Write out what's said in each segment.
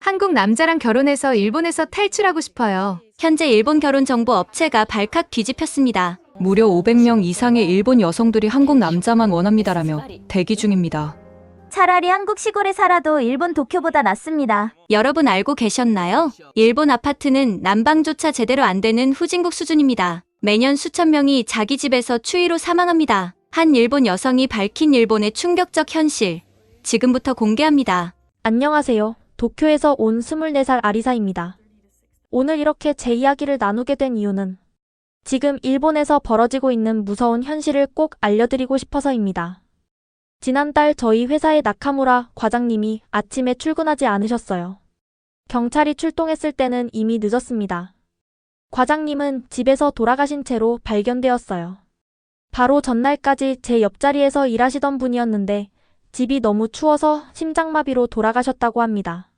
한국 남자랑 결혼해서 일본에서 탈출하고 싶어요. 현재 일본 결혼 정보 업체가 발칵 뒤집혔습니다. 무려 500명 이상의 일본 여성들이 한국 남자만 원합니다라며 대기 중입니다. 차라리 한국 시골에 살아도 일본 도쿄보다 낫습니다. 여러분 알고 계셨나요? 일본 아파트는 난방조차 제대로 안 되는 후진국 수준입니다. 매년 수천 명이 자기 집에서 추위로 사망합니다. 한 일본 여성이 밝힌 일본의 충격적 현실. 지금부터 공개합니다. 안녕하세요. 도쿄에서 온 24살 아리사입니다. 오늘 이렇게 제 이야기를 나누게 된 이유는 지금 일본에서 벌어지고 있는 무서운 현실을 꼭 알려드리고 싶어서입니다. 지난달 저희 회사의 나카무라 과장님이 아침에 출근하지 않으셨어요. 경찰이 출동했을 때는 이미 늦었습니다. 과장님은 집에서 돌아가신 채로 발견되었어요. 바로 전날까지 제 옆자리에서 일하시던 분이었는데 집이 너무 추워서 심장마비로 돌아가셨다고 합니다.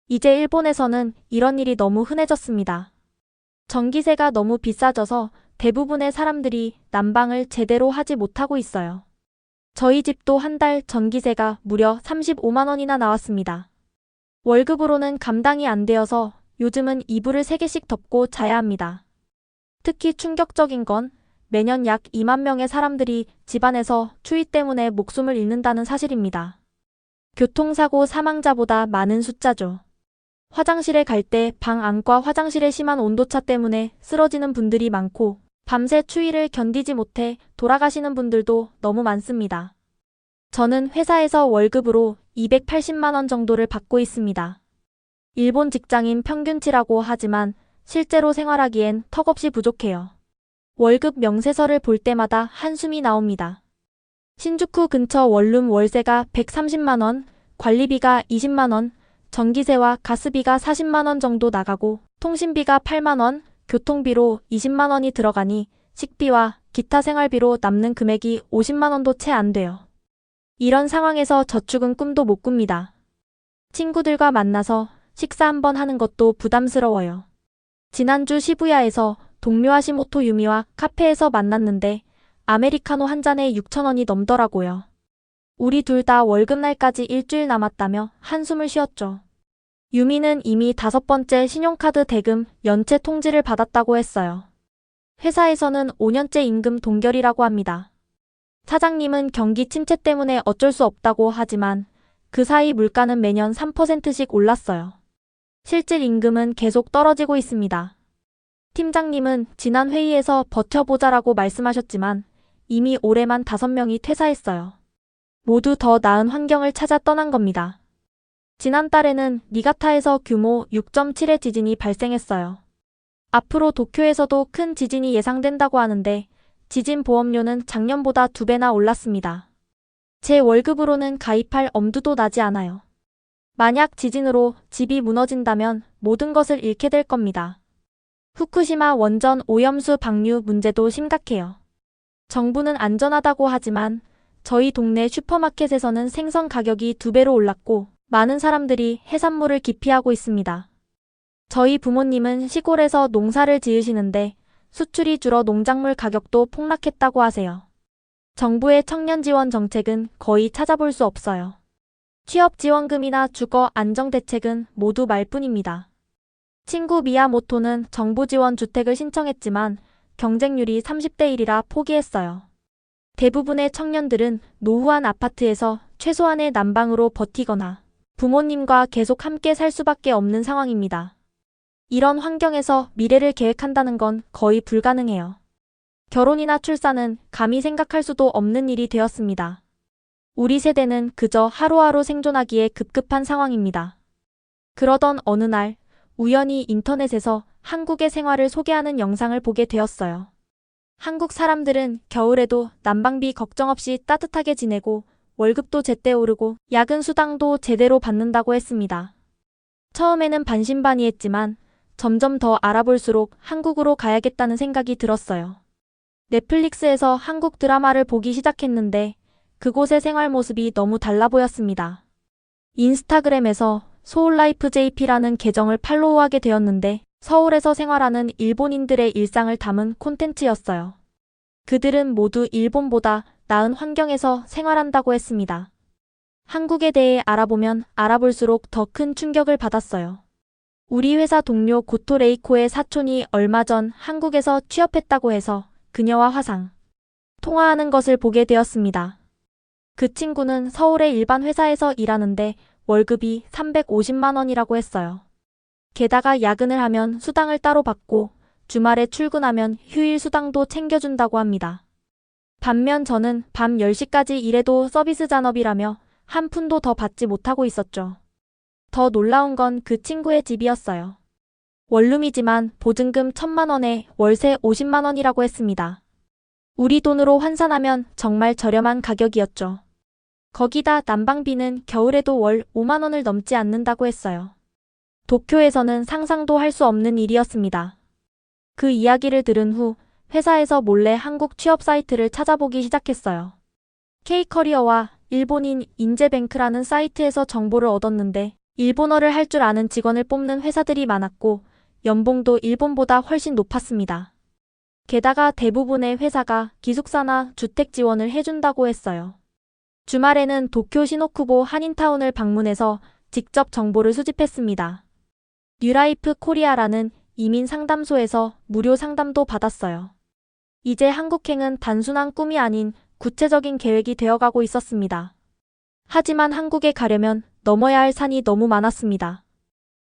이제 일본에서는 이런 일이 너무 흔해졌습니다. 전기세가 너무 비싸져서 대부분의 사람들이 난방을 제대로 하지 못하고 있어요. 저희 집도 한 달 전기세가 무려 35만 원이나 나왔습니다. 월급으로는 감당이 안 되어서 요즘은 이불을 3개씩 덮고 자야 합니다. 특히 충격적인 건 매년 약 2만 명의 사람들이 집안에서 추위 때문에 목숨을 잃는다는 사실입니다. 교통사고 사망자보다 많은 숫자죠. 화장실에 갈 때 방 안과 화장실의 심한 온도차 때문에 쓰러지는 분들이 많고 밤새 추위를 견디지 못해 돌아가시는 분들도 너무 많습니다. 저는 회사에서 월급으로 280만 원 정도를 받고 있습니다. 일본 직장인 평균치라고 하지만 실제로 생활하기엔 턱없이 부족해요. 월급 명세서를 볼 때마다 한숨이 나옵니다. 신주쿠 근처 원룸 월세가 130만 원, 관리비가 20만 원, 전기세와 가스비가 40만 원 정도 나가고 통신비가 8만 원, 교통비로 20만 원이 들어가니 식비와 기타 생활비로 남는 금액이 50만 원도 채 안 돼요. 이런 상황에서 저축은 꿈도 못 꿉니다. 친구들과 만나서 식사 한번 하는 것도 부담스러워요. 지난주 시부야에서 동료 하시모토 유미와 카페에서 만났는데 아메리카노 한 잔에 6천 원이 넘더라고요. 우리 둘 다 월급날까지 일주일 남았다며 한숨을 쉬었죠. 유미는 이미 5번째 신용카드 대금 연체 통지를 받았다고 했어요. 회사에서는 5년째 임금 동결이라고 합니다. 사장님은 경기 침체 때문에 어쩔 수 없다고 하지만 그 사이 물가는 매년 3%씩 올랐어요. 실질 임금은 계속 떨어지고 있습니다. 팀장님은 지난 회의에서 버텨보자라고 말씀하셨지만 이미 올해만 5명이 퇴사했어요. 모두 더 나은 환경을 찾아 떠난 겁니다. 지난달에는 니가타에서 규모 6.7의 지진이 발생했어요. 앞으로 도쿄에서도 큰 지진이 예상된다고 하는데 지진 보험료는 작년보다 2배나 올랐습니다. 제 월급으로는 가입할 엄두도 나지 않아요. 만약 지진으로 집이 무너진다면 모든 것을 잃게 될 겁니다. 후쿠시마 원전 오염수 방류 문제도 심각해요. 정부는 안전하다고 하지만 저희 동네 슈퍼마켓에서는 생선 가격이 2배로 올랐고 많은 사람들이 해산물을 기피하고 있습니다. 저희 부모님은 시골에서 농사를 지으시는데 수출이 줄어 농작물 가격도 폭락했다고 하세요. 정부의 청년 지원 정책은 거의 찾아볼 수 없어요. 취업 지원금이나 주거 안정 대책은 모두 말뿐입니다. 친구 미야모토는 정부 지원 주택을 신청했지만 경쟁률이 30대 1이라 포기했어요. 대부분의 청년들은 노후한 아파트에서 최소한의 난방으로 버티거나 부모님과 계속 함께 살 수밖에 없는 상황입니다. 이런 환경에서 미래를 계획한다는 건 거의 불가능해요. 결혼이나 출산은 감히 생각할 수도 없는 일이 되었습니다. 우리 세대는 그저 하루하루 생존하기에 급급한 상황입니다. 그러던 어느 날 우연히 인터넷에서 한국의 생활을 소개하는 영상을 보게 되었어요. 한국 사람들은 겨울에도 난방비 걱정 없이 따뜻하게 지내고 월급도 제때 오르고 야근 수당도 제대로 받는다고 했습니다. 처음에는 반신반의했지만 점점 더 알아볼수록 한국으로 가야겠다는 생각이 들었어요. 넷플릭스에서 한국 드라마를 보기 시작했는데 그곳의 생활 모습이 너무 달라 보였습니다. 인스타그램에서 소울라이프 JP라는 계정을 팔로우하게 되었는데 서울에서 생활하는 일본인들의 일상을 담은 콘텐츠였어요. 그들은 모두 일본보다 나은 환경에서 생활한다고 했습니다. 한국에 대해 알아보면 알아볼수록 더 큰 충격을 받았어요. 우리 회사 동료 고토 레이코의 사촌이 얼마 전 한국에서 취업했다고 해서 그녀와 화상 통화하는 것을 보게 되었습니다. 그 친구는 서울의 일반 회사에서 일하는데 월급이 350만 원이라고 했어요. 게다가 야근을 하면 수당을 따로 받고 주말에 출근하면 휴일 수당도 챙겨준다고 합니다. 반면 저는 밤 10시까지 일해도 서비스 잔업이라며 한 푼도 더 받지 못하고 있었죠. 더 놀라운 건 그 친구의 집이었어요. 원룸이지만 보증금 1,000만 원에 월세 50만 원이라고 했습니다. 우리 돈으로 환산하면 정말 저렴한 가격이었죠. 거기다 난방비는 겨울에도 월 5만 원을 넘지 않는다고 했어요. 도쿄에서는 상상도 할 수 없는 일이었습니다. 그 이야기를 들은 후 회사에서 몰래 한국 취업 사이트를 찾아보기 시작했어요. K커리어와 일본인 인제뱅크라는 사이트에서 정보를 얻었는데 일본어를 할 줄 아는 직원을 뽑는 회사들이 많았고 연봉도 일본보다 훨씬 높았습니다. 게다가 대부분의 회사가 기숙사나 주택 지원을 해준다고 했어요. 주말에는 도쿄 시노쿠보 한인타운을 방문해서 직접 정보를 수집했습니다. 뉴라이프 코리아라는 이민 상담소에서 무료 상담도 받았어요. 이제 한국행은 단순한 꿈이 아닌 구체적인 계획이 되어가고 있었습니다. 하지만 한국에 가려면 넘어야 할 산이 너무 많았습니다.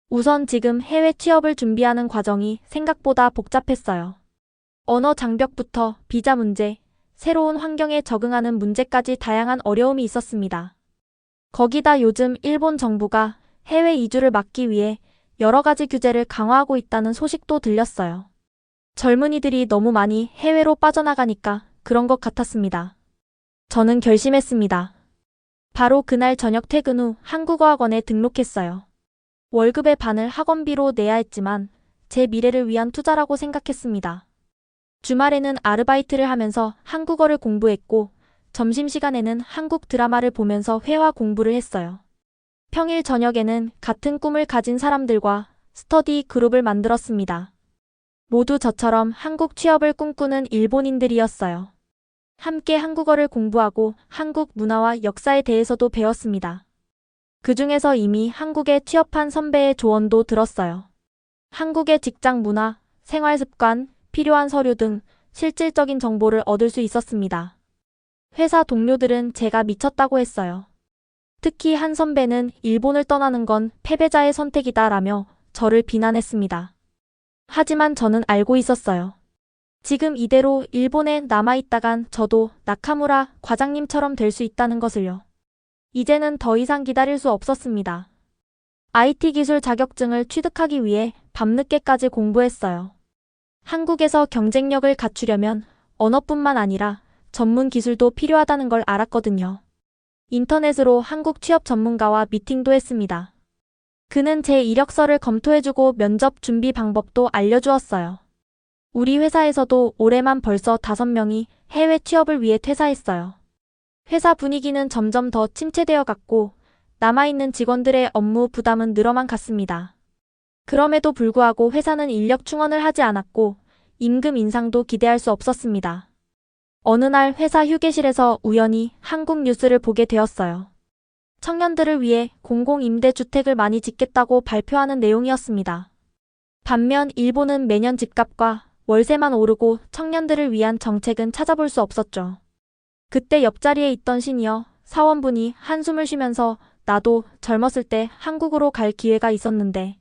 우선 지금 해외 취업을 준비하는 과정이 생각보다 복잡했어요. 언어 장벽부터 비자 문제, 새로운 환경에 적응하는 문제까지 다양한 어려움이 있었습니다. 거기다 요즘 일본 정부가 해외 이주를 막기 위해 여러 가지 규제를 강화하고 있다는 소식도 들렸어요. 젊은이들이 너무 많이 해외로 빠져나가니까 그런 것 같았습니다. 저는 결심했습니다. 바로 그날 저녁 퇴근 후 한국어학원에 등록했어요. 월급의 반을 학원비로 내야 했지만 제 미래를 위한 투자라고 생각했습니다. 주말에는 아르바이트를 하면서 한국어를 공부했고 점심시간에는 한국 드라마를 보면서 회화 공부를 했어요. 평일 저녁에는 같은 꿈을 가진 사람들과 스터디 그룹을 만들었습니다. 모두 저처럼 한국 취업을 꿈꾸는 일본인들이었어요. 함께 한국어를 공부하고 한국 문화와 역사에 대해서도 배웠습니다. 그 중에서 이미 한국에 취업한 선배의 조언도 들었어요. 한국의 직장 문화, 생활 습관, 필요한 서류 등 실질적인 정보를 얻을 수 있었습니다. 회사 동료들은 제가 미쳤다고 했어요. 특히 한 선배는 일본을 떠나는 건 패배자의 선택이다라며 저를 비난했습니다. 하지만 저는 알고 있었어요. 지금 이대로 일본에 남아있다간 저도 나카무라 과장님처럼 될 수 있다는 것을요. 이제는 더 이상 기다릴 수 없었습니다. IT 기술 자격증을 취득하기 위해 밤늦게까지 공부했어요. 한국에서 경쟁력을 갖추려면 언어뿐만 아니라 전문 기술도 필요하다는 걸 알았거든요. 인터넷으로 한국 취업 전문가와 미팅도 했습니다. 그는 제 이력서를 검토해주고 면접 준비 방법도 알려주었어요. 우리 회사에서도 올해만 벌써 5명이 해외 취업을 위해 퇴사했어요. 회사 분위기는 점점 더 침체되어 갔고 남아있는 직원들의 업무 부담은 늘어만 갔습니다. 그럼에도 불구하고 회사는 인력 충원을 하지 않았고 임금 인상도 기대할 수 없었습니다. 어느 날 회사 휴게실에서 우연히 한국 뉴스를 보게 되었어요. 청년들을 위해 공공임대주택을 많이 짓겠다고 발표하는 내용이었습니다. 반면 일본은 매년 집값과 월세만 오르고 청년들을 위한 정책은 찾아볼 수 없었죠. 그때 옆자리에 있던 시니어 사원분이 한숨을 쉬면서 나도 젊었을 때 한국으로 갈 기회가 있었는데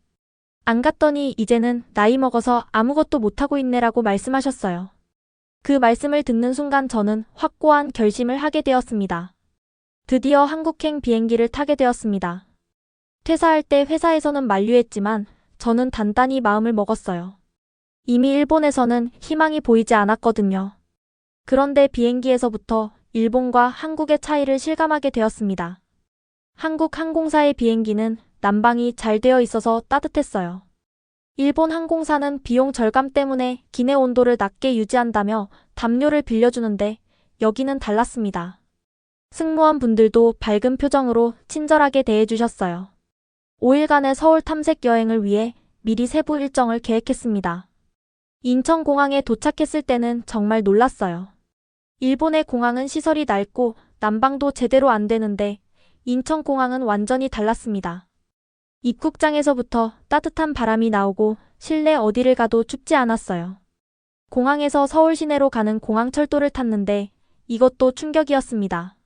안 갔더니 이제는 나이 먹어서 아무것도 못하고 있네라고 말씀하셨어요. 그 말씀을 듣는 순간 저는 확고한 결심을 하게 되었습니다. 드디어 한국행 비행기를 타게 되었습니다. 퇴사할 때 회사에서는 만류했지만 저는 단단히 마음을 먹었어요. 이미 일본에서는 희망이 보이지 않았거든요. 그런데 비행기에서부터 일본과 한국의 차이를 실감하게 되었습니다. 한국 항공사의 비행기는 난방이 잘 되어 있어서 따뜻했어요. 일본 항공사는 비용 절감 때문에 기내 온도를 낮게 유지한다며 담요를 빌려주는데 여기는 달랐습니다. 승무원분들도 밝은 표정으로 친절하게 대해주셨어요. 5일간의 서울 탐색 여행을 위해 미리 세부 일정을 계획했습니다. 인천공항에 도착했을 때는 정말 놀랐어요. 일본의 공항은 시설이 낡고 난방도 제대로 안 되는데 인천공항은 완전히 달랐습니다. 입국장에서부터 따뜻한 바람이 나오고 실내 어디를 가도 춥지 않았어요. 공항에서 서울 시내로 가는 공항철도를 탔는데 이것도 충격이었습니다.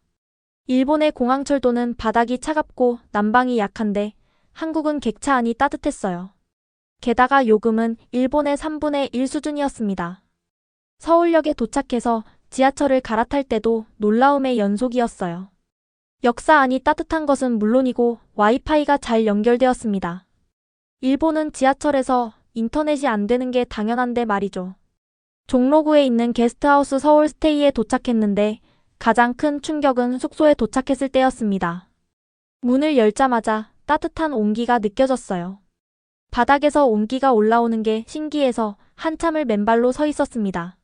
일본의 공항철도는 바닥이 차갑고 난방이 약한데 한국은 객차 안이 따뜻했어요. 게다가 요금은 일본의 3분의 1 수준이었습니다. 서울역에 도착해서 지하철을 갈아탈 때도 놀라움의 연속이었어요. 역사 안이 따뜻한 것은 물론이고 와이파이가 잘 연결되었습니다. 일본은 지하철에서 인터넷이 안 되는 게 당연한데 말이죠. 종로구에 있는 게스트하우스 서울스테이에 도착했는데 가장 큰 충격은 숙소에 도착했을 때였습니다. 문을 열자마자 따뜻한 온기가 느껴졌어요. 바닥에서 온기가 올라오는 게 신기해서 한참을 맨발로 서 있었습니다.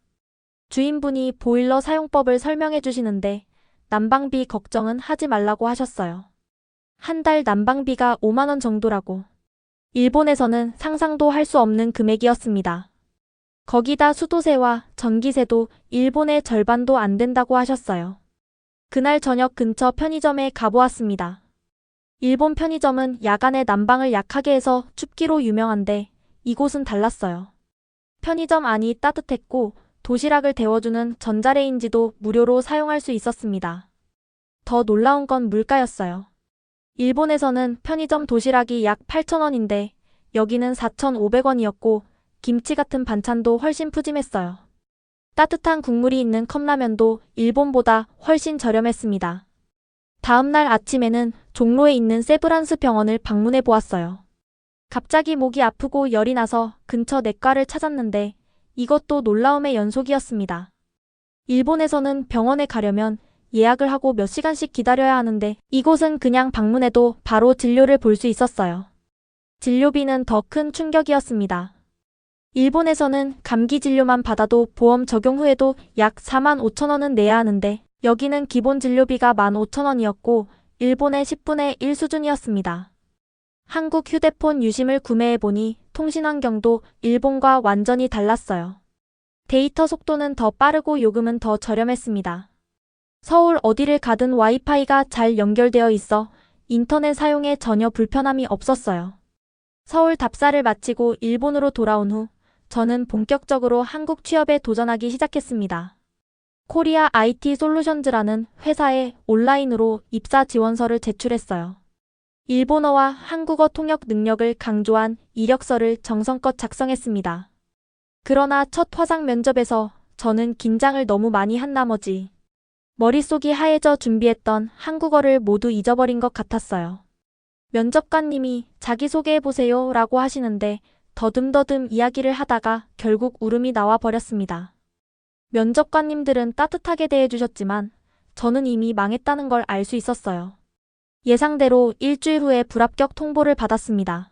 주인분이 보일러 사용법을 설명해 주시는데 난방비 걱정은 하지 말라고 하셨어요. 한 달 난방비가 5만 원 정도라고. 일본에서는 상상도 할 수 없는 금액이었습니다. 거기다 수도세와 전기세도 일본의 절반도 안 된다고 하셨어요. 그날 저녁 근처 편의점에 가보았습니다. 일본 편의점은 야간에 난방을 약하게 해서 춥기로 유명한데 이곳은 달랐어요. 편의점 안이 따뜻했고 도시락을 데워주는 전자레인지도 무료로 사용할 수 있었습니다. 더 놀라운 건 물가였어요. 일본에서는 편의점 도시락이 약 8,000원인데 여기는 4,500원이었고 김치 같은 반찬도 훨씬 푸짐했어요. 따뜻한 국물이 있는 컵라면도 일본보다 훨씬 저렴했습니다. 다음날 아침에는 종로에 있는 세브란스 병원을 방문해 보았어요. 갑자기 목이 아프고 열이 나서 근처 내과를 찾았는데 이것도 놀라움의 연속이었습니다. 일본에서는 병원에 가려면 예약을 하고 몇 시간씩 기다려야 하는데 이곳은 그냥 방문해도 바로 진료를 볼 수 있었어요. 진료비는 더 큰 충격이었습니다. 일본에서는 감기 진료만 받아도 보험 적용 후에도 약 4만 5천 원은 내야 하는데 여기는 기본 진료비가 15,000원이었고 일본의 10분의 1 수준이었습니다. 한국 휴대폰 유심을 구매해보니 통신 환경도 일본과 완전히 달랐어요. 데이터 속도는 더 빠르고 요금은 더 저렴했습니다. 서울 어디를 가든 와이파이가 잘 연결되어 있어 인터넷 사용에 전혀 불편함이 없었어요. 서울 답사를 마치고 일본으로 돌아온 후 저는 본격적으로 한국 취업에 도전하기 시작했습니다. 코리아 IT 솔루션즈라는 회사에 온라인으로 입사 지원서를 제출했어요. 일본어와 한국어 통역 능력을 강조한 이력서를 정성껏 작성했습니다. 그러나 첫 화상 면접에서 저는 긴장을 너무 많이 한 나머지 머릿속이 하얘져 준비했던 한국어를 모두 잊어버린 것 같았어요. 면접관님이 자기소개해보세요 라고 하시는데 더듬더듬 이야기를 하다가 결국 울음이 나와 버렸습니다. 면접관님들은 따뜻하게 대해주셨지만 저는 이미 망했다는 걸 알 수 있었어요. 예상대로 일주일 후에 불합격 통보를 받았습니다.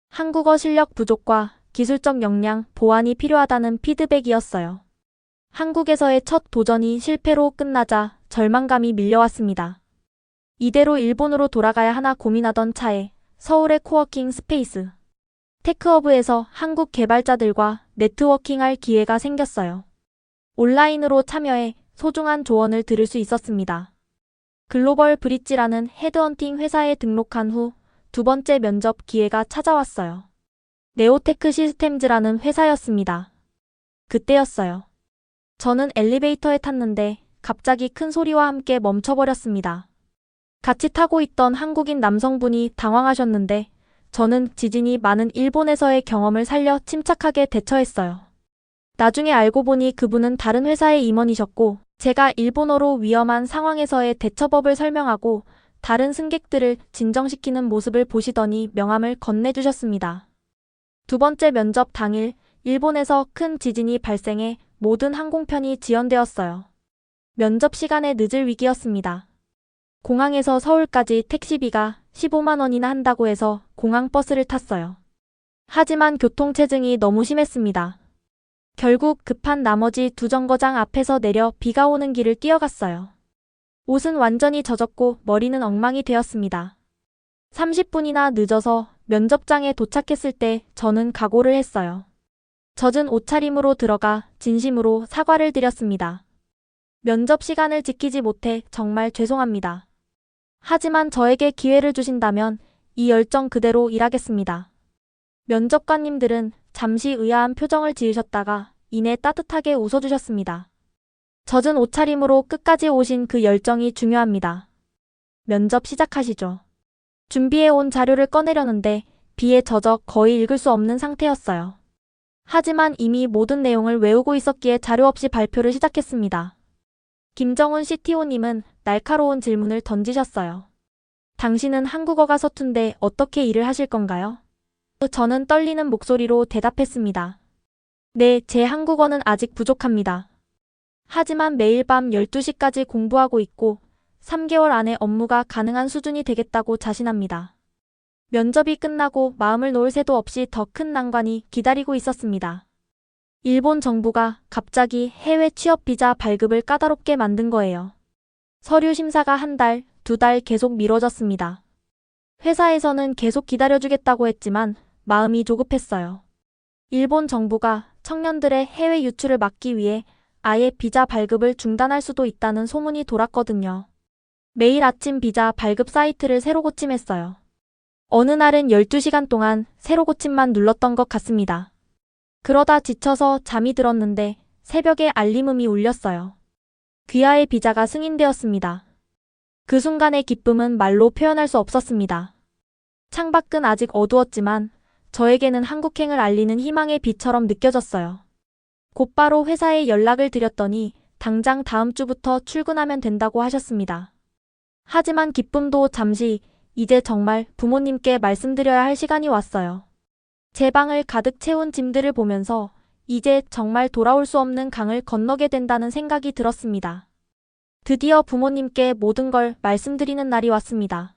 한국어 실력 부족과 기술적 역량 보완이 필요하다는 피드백이었어요. 한국에서의 첫 도전이 실패로 끝나자 절망감이 밀려왔습니다. 이대로 일본으로 돌아가야 하나 고민하던 차에 서울의 코워킹 스페이스 테크허브에서 한국 개발자들과 네트워킹할 기회가 생겼어요. 온라인으로 참여해 소중한 조언을 들을 수 있었습니다. 글로벌 브릿지라는 헤드헌팅 회사에 등록한 후 두 번째 면접 기회가 찾아왔어요. 네오테크 시스템즈라는 회사였습니다. 그때였어요. 저는 엘리베이터에 탔는데 갑자기 큰 소리와 함께 멈춰버렸습니다. 같이 타고 있던 한국인 남성분이 당황하셨는데 저는 지진이 많은 일본에서의 경험을 살려 침착하게 대처했어요. 나중에 알고 보니 그분은 다른 회사의 임원이셨고 제가 일본어로 위험한 상황에서의 대처법을 설명하고 다른 승객들을 진정시키는 모습을 보시더니 명함을 건네주셨습니다. 두 번째 면접 당일 일본에서 큰 지진이 발생해 모든 항공편이 지연되었어요. 면접 시간에 늦을 위기였습니다. 공항에서 서울까지 택시비가 15만 원이나 한다고 해서 공항버스를 탔어요. 하지만 교통체증이 너무 심했습니다. 결국 급한 나머지 두 정거장 앞에서 내려 비가 오는 길을 뛰어갔어요. 옷은 완전히 젖었고 머리는 엉망이 되었습니다. 30분이나 늦어서 면접장에 도착했을 때 저는 각오를 했어요. 젖은 옷차림으로 들어가 진심으로 사과를 드렸습니다. 면접 시간을 지키지 못해 정말 죄송합니다. 하지만 저에게 기회를 주신다면 이 열정 그대로 일하겠습니다. 면접관님들은 잠시 의아한 표정을 지으셨다가 이내 따뜻하게 웃어주셨습니다. 젖은 옷차림으로 끝까지 오신 그 열정이 중요합니다. 면접 시작하시죠. 준비해온 자료를 꺼내려는데 비에 젖어 거의 읽을 수 없는 상태였어요. 하지만 이미 모든 내용을 외우고 있었기에 자료 없이 발표를 시작했습니다. 김정훈 CTO님은 날카로운 질문을 던지셨어요. 당신은 한국어가 서툰데 어떻게 일을 하실 건가요? 저는 떨리는 목소리로 대답했습니다. 네, 제 한국어는 아직 부족합니다. 하지만 매일 밤 12시까지 공부하고 있고 3개월 안에 업무가 가능한 수준이 되겠다고 자신합니다. 면접이 끝나고 마음을 놓을 새도 없이 더 큰 난관이 기다리고 있었습니다. 일본 정부가 갑자기 해외 취업 비자 발급을 까다롭게 만든 거예요. 서류 심사가 한 달, 2달 계속 미뤄졌습니다. 회사에서는 계속 기다려주겠다고 했지만 마음이 조급했어요. 일본 정부가 청년들의 해외 유출을 막기 위해 아예 비자 발급을 중단할 수도 있다는 소문이 돌았거든요. 매일 아침 비자 발급 사이트를 새로 고침했어요. 어느 날은 12시간 동안 새로 고침만 눌렀던 것 같습니다. 그러다 지쳐서 잠이 들었는데 새벽에 알림음이 울렸어요. 귀하의 비자가 승인되었습니다. 그 순간의 기쁨은 말로 표현할 수 없었습니다. 창밖은 아직 어두웠지만 저에게는 한국행을 알리는 희망의 빛처럼 느껴졌어요. 곧바로 회사에 연락을 드렸더니 당장 다음 주부터 출근하면 된다고 하셨습니다. 하지만 기쁨도 잠시, 이제 정말 부모님께 말씀드려야 할 시간이 왔어요. 제 방을 가득 채운 짐들을 보면서 이제 정말 돌아올 수 없는 강을 건너게 된다는 생각이 들었습니다. 드디어 부모님께 모든 걸 말씀드리는 날이 왔습니다.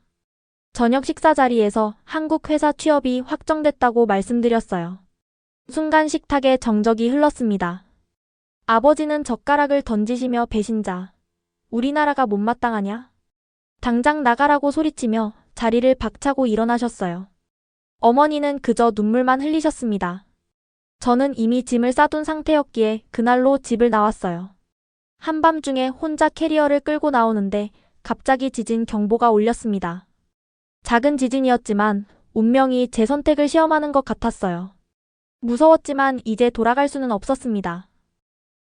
저녁 식사 자리에서 한국 회사 취업이 확정됐다고 말씀드렸어요. 순간 식탁에 정적이 흘렀습니다. 아버지는 젓가락을 던지시며 배신자. 우리나라가 못마땅하냐? 당장 나가라고 소리치며 자리를 박차고 일어나셨어요. 어머니는 그저 눈물만 흘리셨습니다. 저는 이미 짐을 싸둔 상태였기에 그날로 집을 나왔어요. 한밤중에 혼자 캐리어를 끌고 나오는데 갑자기 지진 경보가 울렸습니다. 작은 지진이었지만 운명이 제 선택을 시험하는 것 같았어요. 무서웠지만 이제 돌아갈 수는 없었습니다.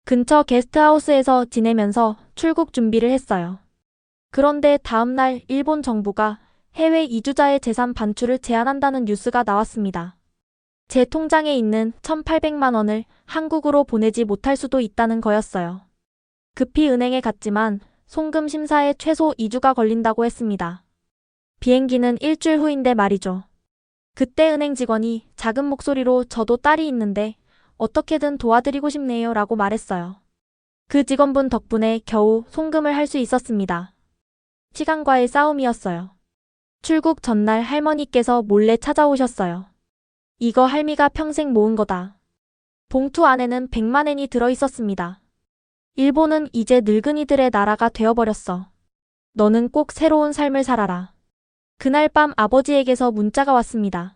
근처 게스트하우스에서 지내면서 출국 준비를 했어요. 그런데 다음날 일본 정부가 해외 이주자의 재산 반출을 제한한다는 뉴스가 나왔습니다. 제 통장에 있는 1,800만 원을 한국으로 보내지 못할 수도 있다는 거였어요. 급히 은행에 갔지만 송금 심사에 최소 2주가 걸린다고 했습니다. 비행기는 일주일 후인데 말이죠. 그때 은행 직원이 작은 목소리로 저도 딸이 있는데 어떻게든 도와드리고 싶네요 라고 말했어요. 그 직원분 덕분에 겨우 송금을 할 수 있었습니다. 시간과의 싸움이었어요. 출국 전날 할머니께서 몰래 찾아오셨어요. 이거 할미가 평생 모은 거다. 봉투 안에는 100만엔이 들어있었습니다. 일본은 이제 늙은이들의 나라가 되어버렸어. 너는 꼭 새로운 삶을 살아라. 그날 밤 아버지에게서 문자가 왔습니다.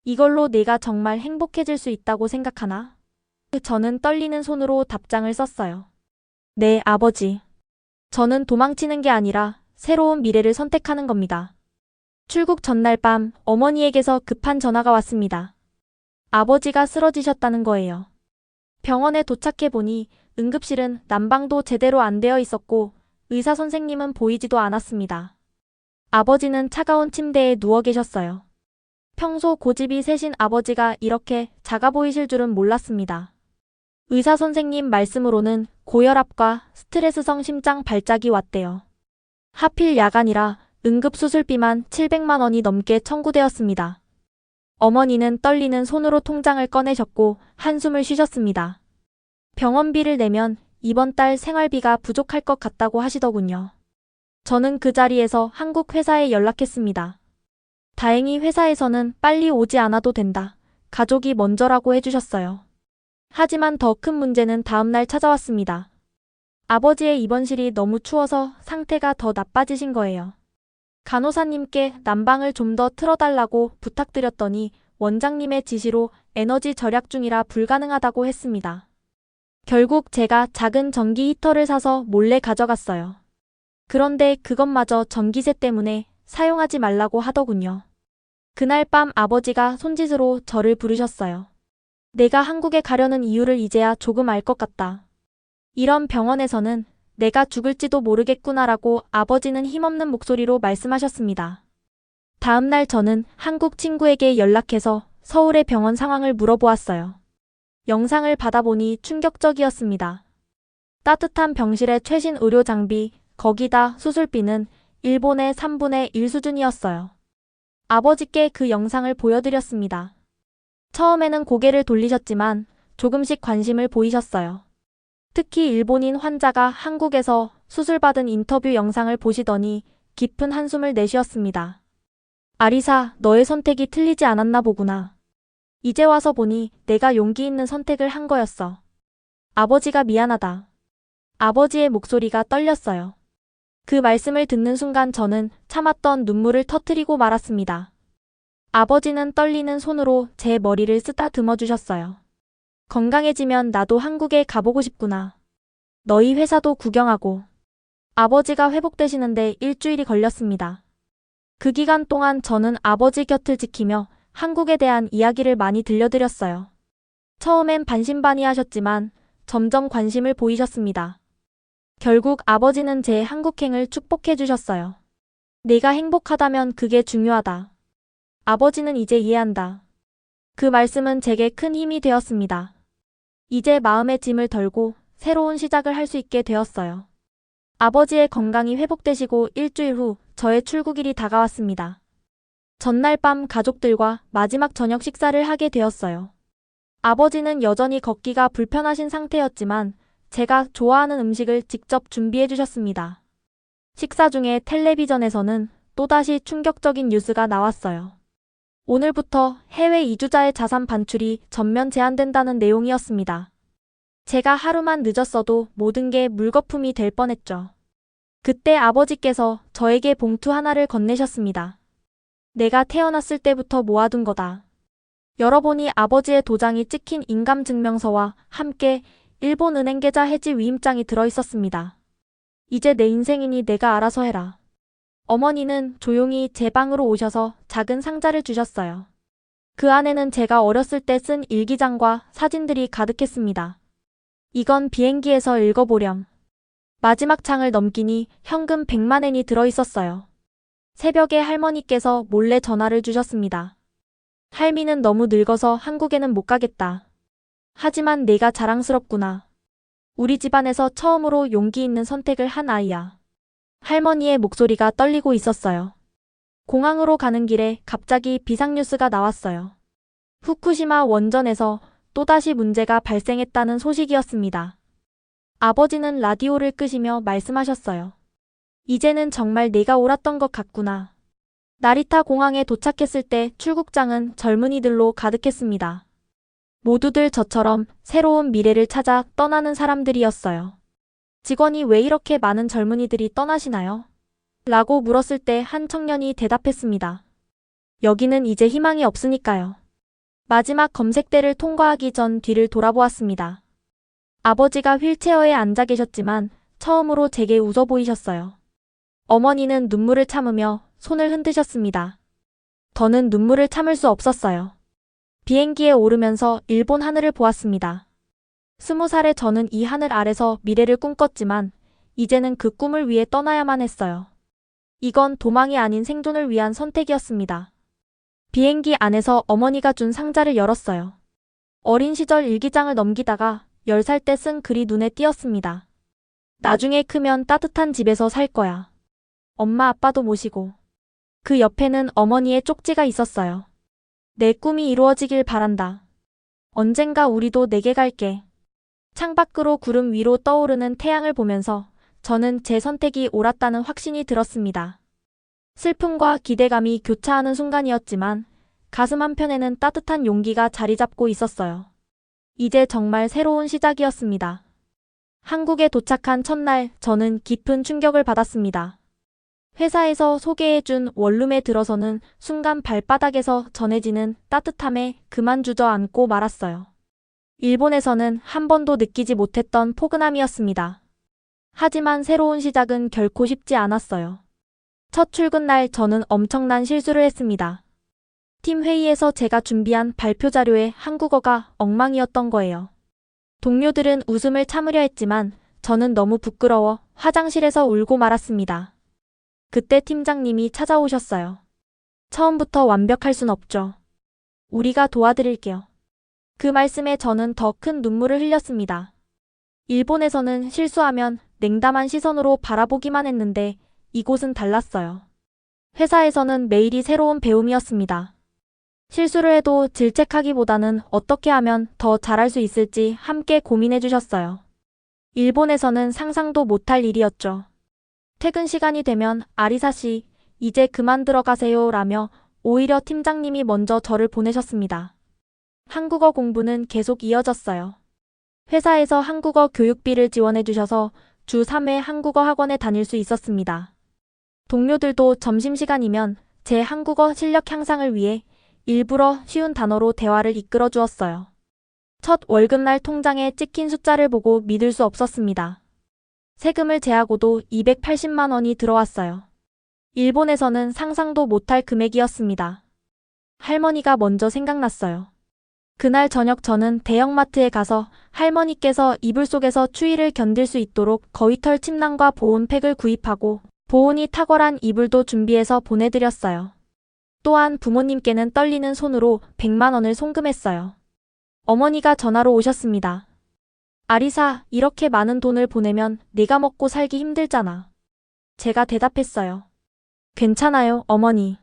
이걸로 내가 정말 행복해질 수 있다고 생각하나? 저는 떨리는 손으로 답장을 썼어요. 네, 아버지. 저는 도망치는 게 아니라 새로운 미래를 선택하는 겁니다. 출국 전날 밤 어머니에게서 급한 전화가 왔습니다. 아버지가 쓰러지셨다는 거예요. 병원에 도착해보니 응급실은 난방도 제대로 안 되어 있었고 의사 선생님은 보이지도 않았습니다. 아버지는 차가운 침대에 누워 계셨어요. 평소 고집이 세신 아버지가 이렇게 작아 보이실 줄은 몰랐습니다. 의사 선생님 말씀으로는 고혈압과 스트레스성 심장 발작이 왔대요. 하필 야간이라 응급수술비만 700만 원이 넘게 청구되었습니다. 어머니는 떨리는 손으로 통장을 꺼내셨고 한숨을 쉬셨습니다. 병원비를 내면 이번 달 생활비가 부족할 것 같다고 하시더군요. 저는 그 자리에서 한국 회사에 연락했습니다. 다행히 회사에서는 빨리 오지 않아도 된다. 가족이 먼저라고 해주셨어요. 하지만 더 큰 문제는 다음날 찾아왔습니다. 아버지의 입원실이 너무 추워서 상태가 더 나빠지신 거예요. 간호사님께 난방을 좀 더 틀어달라고 부탁드렸더니 원장님의 지시로 에너지 절약 중이라 불가능하다고 했습니다. 결국 제가 작은 전기 히터를 사서 몰래 가져갔어요. 그런데 그것마저 전기세 때문에 사용하지 말라고 하더군요. 그날 밤 아버지가 손짓으로 저를 부르셨어요. 내가 한국에 가려는 이유를 이제야 조금 알 것 같다. 이런 병원에서는 내가 죽을지도 모르겠구나라고 아버지는 힘없는 목소리로 말씀하셨습니다. 다음 날 저는 한국 친구에게 연락해서 서울의 병원 상황을 물어보았어요. 영상을 받아보니 충격적이었습니다. 따뜻한 병실에 최신 의료 장비, 거기다 수술비는 일본의 3분의 1 수준이었어요. 아버지께 그 영상을 보여드렸습니다. 처음에는 고개를 돌리셨지만 조금씩 관심을 보이셨어요. 특히 일본인 환자가 한국에서 수술받은 인터뷰 영상을 보시더니 깊은 한숨을 내쉬었습니다. 아리사, 너의 선택이 틀리지 않았나 보구나. 이제 와서 보니 내가 용기 있는 선택을 한 거였어. 아버지가 미안하다. 아버지의 목소리가 떨렸어요. 그 말씀을 듣는 순간 저는 참았던 눈물을 터뜨리고 말았습니다. 아버지는 떨리는 손으로 제 머리를 쓰다듬어 주셨어요. 건강해지면 나도 한국에 가보고 싶구나. 너희 회사도 구경하고. 아버지가 회복되시는데 일주일이 걸렸습니다. 그 기간 동안 저는 아버지 곁을 지키며 한국에 대한 이야기를 많이 들려드렸어요. 처음엔 반신반의하셨지만 점점 관심을 보이셨습니다. 결국 아버지는 제 한국행을 축복해 주셨어요. 내가 행복하다면 그게 중요하다. 아버지는 이제 이해한다. 그 말씀은 제게 큰 힘이 되었습니다. 이제 마음의 짐을 덜고 새로운 시작을 할 수 있게 되었어요. 아버지의 건강이 회복되시고 일주일 후 저의 출국일이 다가왔습니다. 전날 밤 가족들과 마지막 저녁 식사를 하게 되었어요. 아버지는 여전히 걷기가 불편하신 상태였지만 제가 좋아하는 음식을 직접 준비해 주셨습니다. 식사 중에 텔레비전에서는 또다시 충격적인 뉴스가 나왔어요. 오늘부터 해외 이주자의 자산 반출이 전면 제한된다는 내용이었습니다. 제가 하루만 늦었어도 모든 게 물거품이 될 뻔했죠. 그때 아버지께서 저에게 봉투 하나를 건네셨습니다. 내가 태어났을 때부터 모아둔 거다. 열어보니 아버지의 도장이 찍힌 인감증명서와 함께 일본 은행 계좌 해지 위임장이 들어있었습니다. 이제 내 인생이니 내가 알아서 해라. 어머니는 조용히 제 방으로 오셔서 작은 상자를 주셨어요. 그 안에는 제가 어렸을 때 쓴 일기장과 사진들이 가득했습니다. 이건 비행기에서 읽어보렴. 마지막 장을 넘기니 현금 100만 엔이 들어있었어요. 새벽에 할머니께서 몰래 전화를 주셨습니다. 할미는 너무 늙어서 한국에는 못 가겠다. 하지만 내가 자랑스럽구나. 우리 집안에서 처음으로 용기 있는 선택을 한 아이야. 할머니의 목소리가 떨리고 있었어요. 공항으로 가는 길에 갑자기 비상뉴스가 나왔어요. 후쿠시마 원전에서 또다시 문제가 발생했다는 소식이었습니다. 아버지는 라디오를 끄시며 말씀하셨어요. 이제는 정말 내가 옳았던 것 같구나. 나리타 공항에 도착했을 때 출국장은 젊은이들로 가득했습니다. 모두들 저처럼 새로운 미래를 찾아 떠나는 사람들이었어요. 직원이 왜 이렇게 많은 젊은이들이 떠나시나요? 라고 물었을 때 한 청년이 대답했습니다. 여기는 이제 희망이 없으니까요. 마지막 검색대를 통과하기 전 뒤를 돌아보았습니다. 아버지가 휠체어에 앉아 계셨지만 처음으로 제게 웃어 보이셨어요. 어머니는 눈물을 참으며 손을 흔드셨습니다. 저는 눈물을 참을 수 없었어요. 비행기에 오르면서 일본 하늘을 보았습니다. 20살의 저는 이 하늘 아래서 미래를 꿈꿨지만 이제는 그 꿈을 위해 떠나야만 했어요. 이건 도망이 아닌 생존을 위한 선택이었습니다. 비행기 안에서 어머니가 준 상자를 열었어요. 어린 시절 일기장을 넘기다가 10살 때 쓴 글이 눈에 띄었습니다. 나중에 크면 따뜻한 집에서 살 거야. 엄마 아빠도 모시고. 그 옆에는 어머니의 쪽지가 있었어요. 내 꿈이 이루어지길 바란다. 언젠가 우리도 내게 갈게. 창밖으로 구름 위로 떠오르는 태양을 보면서 저는 제 선택이 옳았다는 확신이 들었습니다. 슬픔과 기대감이 교차하는 순간이었지만 가슴 한편에는 따뜻한 용기가 자리 잡고 있었어요. 이제 정말 새로운 시작이었습니다. 한국에 도착한 첫날 저는 깊은 충격을 받았습니다. 회사에서 소개해준 원룸에 들어서는 순간 발바닥에서 전해지는 따뜻함에 그만 주저앉고 말았어요. 일본에서는 한 번도 느끼지 못했던 포근함이었습니다. 하지만 새로운 시작은 결코 쉽지 않았어요. 첫 출근 날 저는 엄청난 실수를 했습니다. 팀 회의에서 제가 준비한 발표 자료에 한국어가 엉망이었던 거예요. 동료들은 웃음을 참으려 했지만 저는 너무 부끄러워 화장실에서 울고 말았습니다. 그때 팀장님이 찾아오셨어요. 처음부터 완벽할 순 없죠. 우리가 도와드릴게요. 그 말씀에 저는 더 큰 눈물을 흘렸습니다. 일본에서는 실수하면 냉담한 시선으로 바라보기만 했는데 이곳은 달랐어요. 회사에서는 매일이 새로운 배움이었습니다. 실수를 해도 질책하기보다는 어떻게 하면 더 잘할 수 있을지 함께 고민해 주셨어요. 일본에서는 상상도 못할 일이었죠. 퇴근 시간이 되면 아리사 씨, 이제 그만 들어가세요 라며 오히려 팀장님이 먼저 저를 보내셨습니다. 한국어 공부는 계속 이어졌어요. 회사에서 한국어 교육비를 지원해 주셔서 주 3회 한국어 학원에 다닐 수 있었습니다. 동료들도 점심시간이면 제 한국어 실력 향상을 위해 일부러 쉬운 단어로 대화를 이끌어 주었어요. 첫 월급날 통장에 찍힌 숫자를 보고 믿을 수 없었습니다. 세금을 제하고도 280만 원이 들어왔어요. 일본에서는 상상도 못할 금액이었습니다. 할머니가 먼저 생각났어요. 그날 저녁 저는 대형마트에 가서 할머니께서 이불 속에서 추위를 견딜 수 있도록 거위털 침낭과 보온팩을 구입하고 보온이 탁월한 이불도 준비해서 보내드렸어요. 또한 부모님께는 떨리는 손으로 100만 원을 송금했어요. 어머니가 전화로 오셨습니다. 아리사, 이렇게 많은 돈을 보내면 내가 먹고 살기 힘들잖아. 제가 대답했어요. 괜찮아요, 어머니.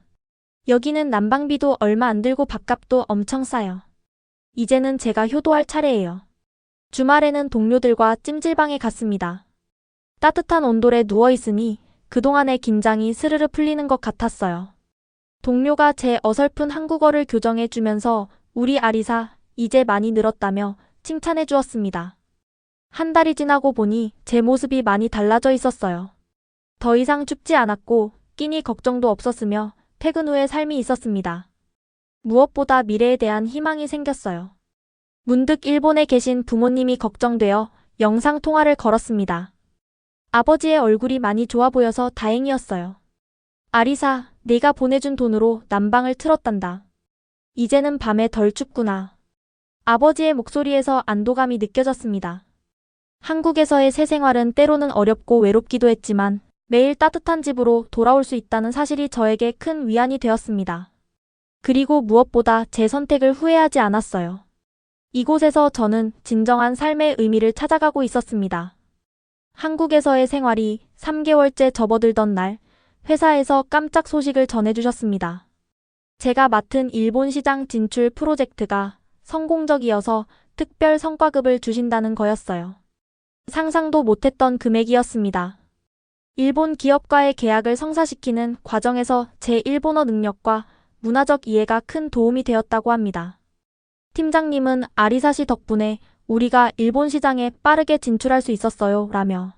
여기는 난방비도 얼마 안 들고 밥값도 엄청 싸요. 이제는 제가 효도할 차례예요. 주말에는 동료들과 찜질방에 갔습니다. 따뜻한 온돌에 누워있으니 그동안의 긴장이 스르르 풀리는 것 같았어요. 동료가 제 어설픈 한국어를 교정해 주면서 우리 아리사, 이제 많이 늘었다며 칭찬해 주었습니다. 한 달이 지나고 보니 제 모습이 많이 달라져 있었어요. 더 이상 춥지 않았고 끼니 걱정도 없었으며 퇴근 후의 삶이 있었습니다. 무엇보다 미래에 대한 희망이 생겼어요. 문득 일본에 계신 부모님이 걱정되어 영상통화를 걸었습니다. 아버지의 얼굴이 많이 좋아 보여서 다행이었어요. 아리사, 내가 보내준 돈으로 난방을 틀었단다. 이제는 밤에 덜 춥구나. 아버지의 목소리에서 안도감이 느껴졌습니다. 한국에서의 새 생활은 때로는 어렵고 외롭기도 했지만 매일 따뜻한 집으로 돌아올 수 있다는 사실이 저에게 큰 위안이 되었습니다. 그리고 무엇보다 제 선택을 후회하지 않았어요. 이곳에서 저는 진정한 삶의 의미를 찾아가고 있었습니다. 한국에서의 생활이 3개월째 접어들던 날, 회사에서 깜짝 소식을 전해주셨습니다. 제가 맡은 일본 시장 진출 프로젝트가 성공적이어서 특별 성과급을 주신다는 거였어요. 상상도 못했던 금액이었습니다. 일본 기업과의 계약을 성사시키는 과정에서 제 일본어 능력과 문화적 이해가 큰 도움이 되었다고 합니다. 팀장님은 아리사 씨 덕분에 우리가 일본 시장에 빠르게 진출할 수 있었어요 라며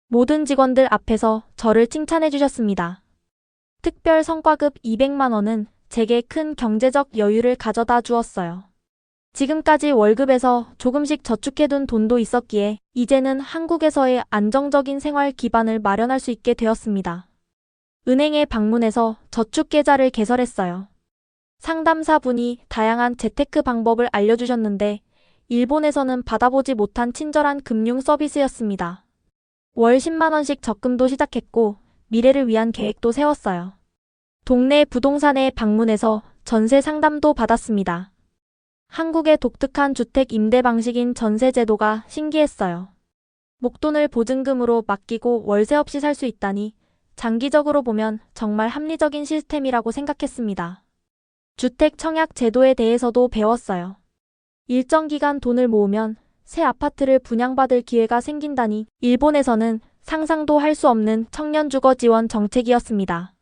모든 직원들 앞에서 저를 칭찬해 주셨습니다. 특별 성과급 200만 원은 제게 큰 경제적 여유를 가져다 주었어요. 지금까지 월급에서 조금씩 저축해둔 돈도 있었기에 이제는 한국에서의 안정적인 생활 기반을 마련할 수 있게 되었습니다. 은행에 방문해서 저축 계좌를 개설했어요. 상담사분이 다양한 재테크 방법을 알려주셨는데 일본에서는 받아보지 못한 친절한 금융 서비스였습니다. 월 10만 원씩 적금도 시작했고 미래를 위한 계획도 세웠어요. 동네 부동산에 방문해서 전세 상담도 받았습니다. 한국의 독특한 주택 임대 방식인 전세 제도가 신기했어요. 목돈을 보증금으로 맡기고 월세 없이 살 수 있다니 장기적으로 보면 정말 합리적인 시스템이라고 생각했습니다. 주택 청약 제도에 대해서도 배웠어요. 일정 기간 돈을 모으면 새 아파트를 분양받을 기회가 생긴다니 일본에서는 상상도 할 수 없는 청년 주거 지원 정책이었습니다.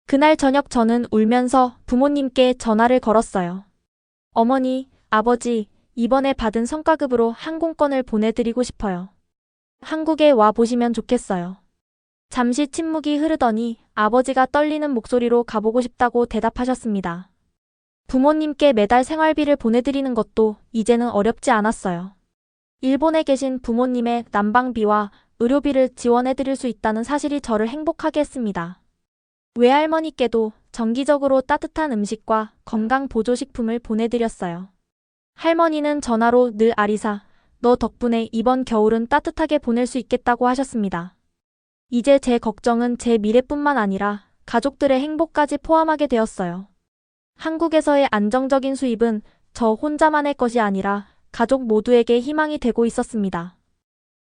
그날 저녁 저는 울면서 부모님께 전화를 걸었어요. 어머니, 아버지, 이번에 받은 성과급으로 항공권을 보내드리고 싶어요. 한국에 와 보시면 좋겠어요. 잠시 침묵이 흐르더니 아버지가 떨리는 목소리로 가보고 싶다고 대답하셨습니다. 부모님께 매달 생활비를 보내드리는 것도 이제는 어렵지 않았어요. 일본에 계신 부모님의 난방비와 의료비를 지원해드릴 수 있다는 사실이 저를 행복하게 했습니다. 외할머니께도 정기적으로 따뜻한 음식과 건강보조식품을 보내드렸어요. 할머니는 전화로 늘 아리사, 너 덕분에 이번 겨울은 따뜻하게 보낼 수 있겠다고 하셨습니다. 이제 제 걱정은 제 미래뿐만 아니라 가족들의 행복까지 포함하게 되었어요. 한국에서의 안정적인 수입은 저 혼자만의 것이 아니라 가족 모두에게 희망이 되고 있었습니다.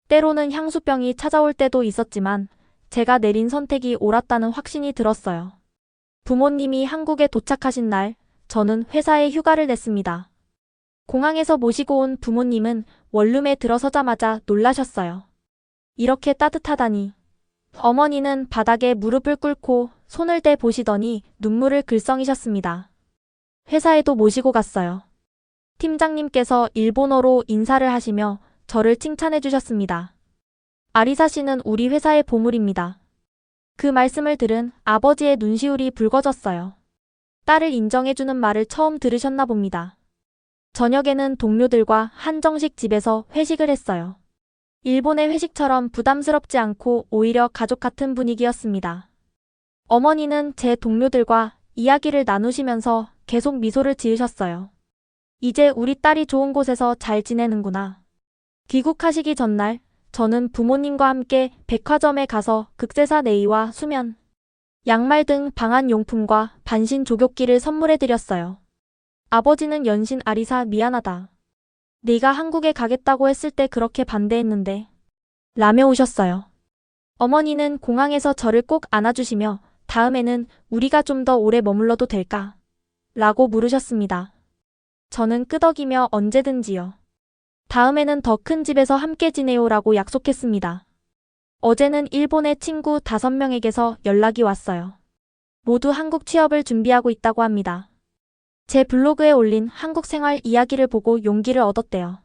때로는 향수병이 찾아올 때도 있었지만 제가 내린 선택이 옳았다는 확신이 들었어요. 부모님이 한국에 도착하신 날, 저는 회사에 휴가를 냈습니다. 공항에서 모시고 온 부모님은 원룸에 들어서자마자 놀라셨어요. 이렇게 따뜻하다니. 어머니는 바닥에 무릎을 꿇고 손을 대 보시더니 눈물을 글썽이셨습니다. 회사에도 모시고 갔어요. 팀장님께서 일본어로 인사를 하시며 저를 칭찬해 주셨습니다. 아리사 씨는 우리 회사의 보물입니다. 그 말씀을 들은 아버지의 눈시울이 붉어졌어요. 딸을 인정해주는 말을 처음 들으셨나 봅니다. 저녁에는 동료들과 한정식 집에서 회식을 했어요. 일본의 회식처럼 부담스럽지 않고 오히려 가족 같은 분위기였습니다. 어머니는 제 동료들과 이야기를 나누시면서 계속 미소를 지으셨어요. 이제 우리 딸이 좋은 곳에서 잘 지내는구나. 귀국하시기 전날, 저는 부모님과 함께 백화점에 가서 극세사 네일과 수면, 양말 등 방한 용품과 반신 조교기를 선물해드렸어요. 아버지는 연신 아리사 미안하다. 네가 한국에 가겠다고 했을 때 그렇게 반대했는데. 라며 우셨어요. 어머니는 공항에서 저를 꼭 안아주시며 다음에는 우리가 좀 더 오래 머물러도 될까? 라고 물으셨습니다. 저는 끄덕이며 언제든지요. 다음에는 더 큰 집에서 함께 지내요라고 약속했습니다. 어제는 일본의 친구 5명에게서 연락이 왔어요. 모두 한국 취업을 준비하고 있다고 합니다. 제 블로그에 올린 한국 생활 이야기를 보고 용기를 얻었대요.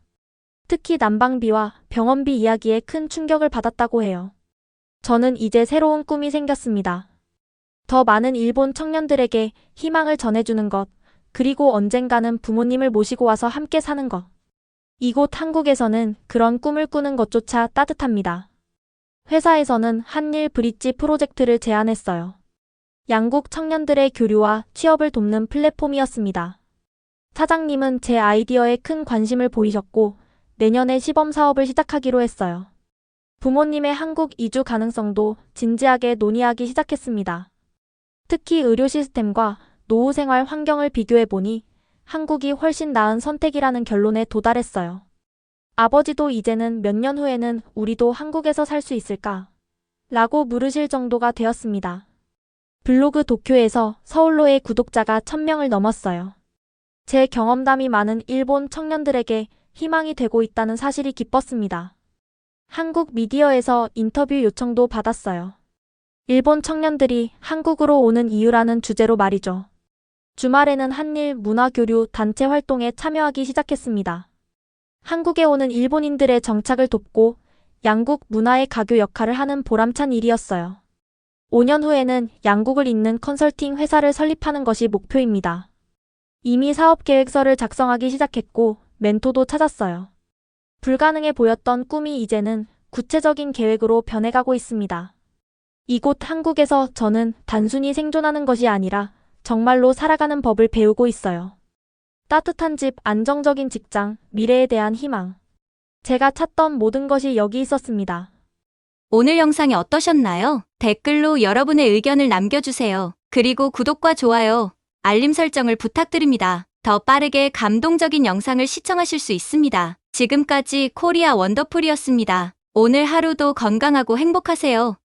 특히 난방비와 병원비 이야기에 큰 충격을 받았다고 해요. 저는 이제 새로운 꿈이 생겼습니다. 더 많은 일본 청년들에게 희망을 전해주는 것, 그리고 언젠가는 부모님을 모시고 와서 함께 사는 것. 이곳 한국에서는 그런 꿈을 꾸는 것조차 따뜻합니다. 회사에서는 한일 브릿지 프로젝트를 제안했어요. 양국 청년들의 교류와 취업을 돕는 플랫폼이었습니다. 사장님은 제 아이디어에 큰 관심을 보이셨고 내년에 시범 사업을 시작하기로 했어요. 부모님의 한국 이주 가능성도 진지하게 논의하기 시작했습니다. 특히 의료 시스템과 노후 생활 환경을 비교해보니 한국이 훨씬 나은 선택이라는 결론에 도달했어요. 아버지도 이제는 몇 년 후에는 우리도 한국에서 살 수 있을까? 라고 물으실 정도가 되었습니다. 블로그 도쿄에서 서울로의 구독자가 1000명을 넘었어요. 제 경험담이 많은 일본 청년들에게 희망이 되고 있다는 사실이 기뻤습니다. 한국 미디어에서 인터뷰 요청도 받았어요. 일본 청년들이 한국으로 오는 이유라는 주제로 말이죠. 주말에는 한일 문화교류 단체 활동에 참여하기 시작했습니다. 한국에 오는 일본인들의 정착을 돕고 양국 문화의 가교 역할을 하는 보람찬 일이었어요. 5년 후에는 양국을 잇는 컨설팅 회사를 설립하는 것이 목표입니다. 이미 사업계획서를 작성하기 시작했고 멘토도 찾았어요. 불가능해 보였던 꿈이 이제는 구체적인 계획으로 변해가고 있습니다. 이곳 한국에서 저는 단순히 생존하는 것이 아니라 정말로 살아가는 법을 배우고 있어요. 따뜻한 집, 안정적인 직장, 미래에 대한 희망. 제가 찾던 모든 것이 여기 있었습니다. 오늘 영상이 어떠셨나요? 댓글로 여러분의 의견을 남겨주세요. 그리고 구독과 좋아요, 알림 설정을 부탁드립니다. 더 빠르게 감동적인 영상을 시청하실 수 있습니다. 지금까지 코리아 원더풀이었습니다. 오늘 하루도 건강하고 행복하세요.